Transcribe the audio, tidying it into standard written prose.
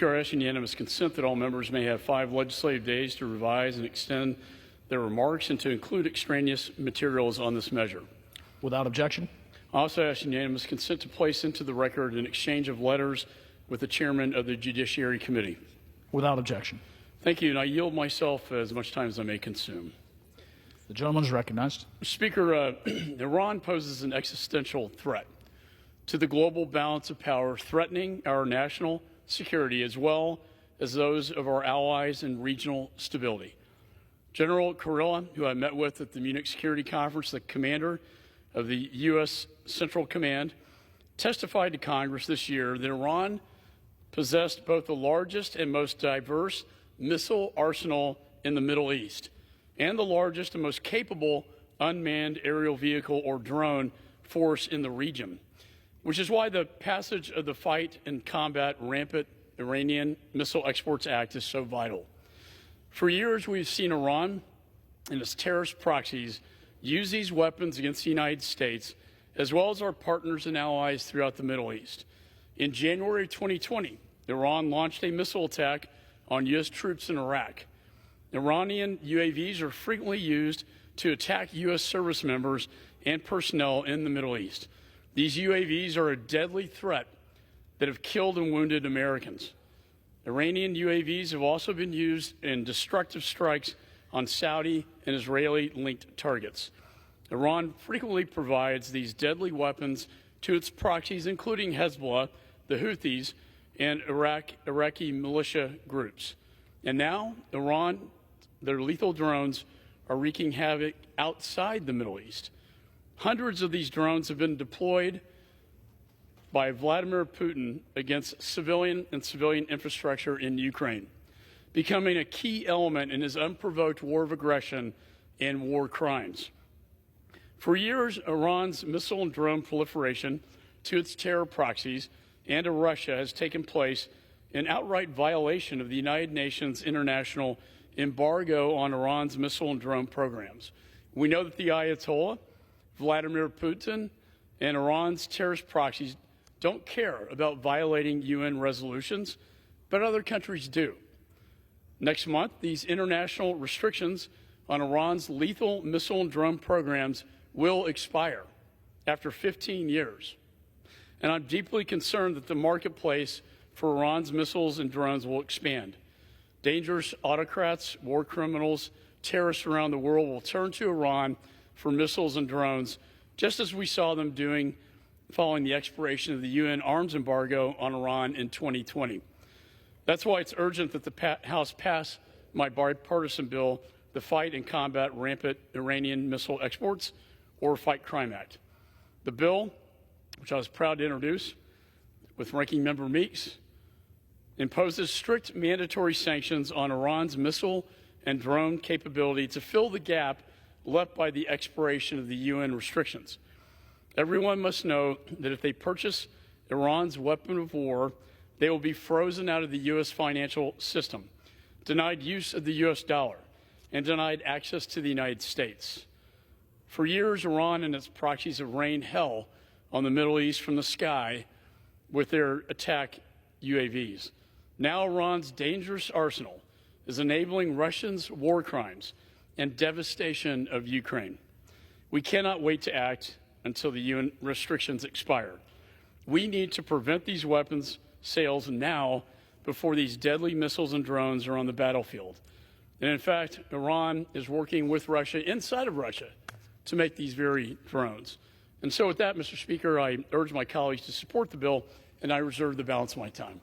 I ask unanimous consent that all members may have 5 legislative days to revise and extend their remarks and to include extraneous materials on this measure. Without objection. I also ask unanimous consent to place into the record an exchange of letters with the chairman of the Judiciary Committee. Without objection. Thank you, and I yield myself as much time as I may consume. The gentleman is recognized. Speaker, Iran poses an existential threat to the global balance of power, threatening our national security as well as those of our allies and regional stability. General Kurilla, who I met with at the Munich Security Conference, the commander of the U.S. Central Command, testified to Congress this year that Iran possessed both the largest and most diverse missile arsenal in the Middle East and the largest and most capable unmanned aerial vehicle or drone force in the region, which is why the passage of the Fight and Combat Rampant Iranian Missile Exports Act is so vital. For years, we've seen Iran and its terrorist proxies use these weapons against the United States, as well as our partners and allies throughout the Middle East. In January 2020, Iran launched a missile attack on U.S. troops in Iraq. Iranian UAVs are frequently used to attack U.S. service members and personnel in the Middle East. These UAVs are a deadly threat that have killed and wounded Americans. Iranian UAVs have also been used in destructive strikes on Saudi and Israeli-linked targets. Iran frequently provides these deadly weapons to its proxies, including Hezbollah, the Houthis, and Iraqi militia groups. And now, Iran, their lethal drones are wreaking havoc outside the Middle East. Hundreds of these drones have been deployed by Vladimir Putin against civilian infrastructure in Ukraine, becoming a key element in his unprovoked war of aggression and war crimes. For years, Iran's missile and drone proliferation to its terror proxies and to Russia has taken place in outright violation of the United Nations international embargo on Iran's missile and drone programs. We know that the Ayatollah, Vladimir Putin, and Iran's terrorist proxies don't care about violating UN resolutions, but other countries do. Next month, these international restrictions on Iran's lethal missile and drone programs will expire after 15 years. And I'm deeply concerned that the marketplace for Iran's missiles and drones will expand. Dangerous autocrats, war criminals, terrorists around the world will turn to Iran for missiles and drones, just as we saw them doing following the expiration of the UN arms embargo on Iran in 2020. That's why it's urgent that the House pass my bipartisan bill, the Fight and Combat Rampant Iranian Missile Exports, or Fight Crime Act. The bill, which I was proud to introduce with Ranking Member Meeks, imposes strict mandatory sanctions on Iran's missile and drone capability to fill the gap left by the expiration of the UN restrictions. Everyone must know that if they purchase Iran's weapon of war, they will be frozen out of the U.S. financial system, denied use of the U.S. dollar, and denied access to the United States. For years, Iran and its proxies have rained hell on the Middle East from the sky with their attack UAVs. Now Iran's dangerous arsenal is enabling Russians' war crimes and devastation of Ukraine. We cannot wait to act until the UN restrictions expire. We need to prevent these weapons sales now before these deadly missiles and drones are on the battlefield. And in fact, Iran is working with Russia, inside of Russia, to make these very drones. And so with that, Mr. Speaker, I urge my colleagues to support the bill, and I reserve the balance of my time.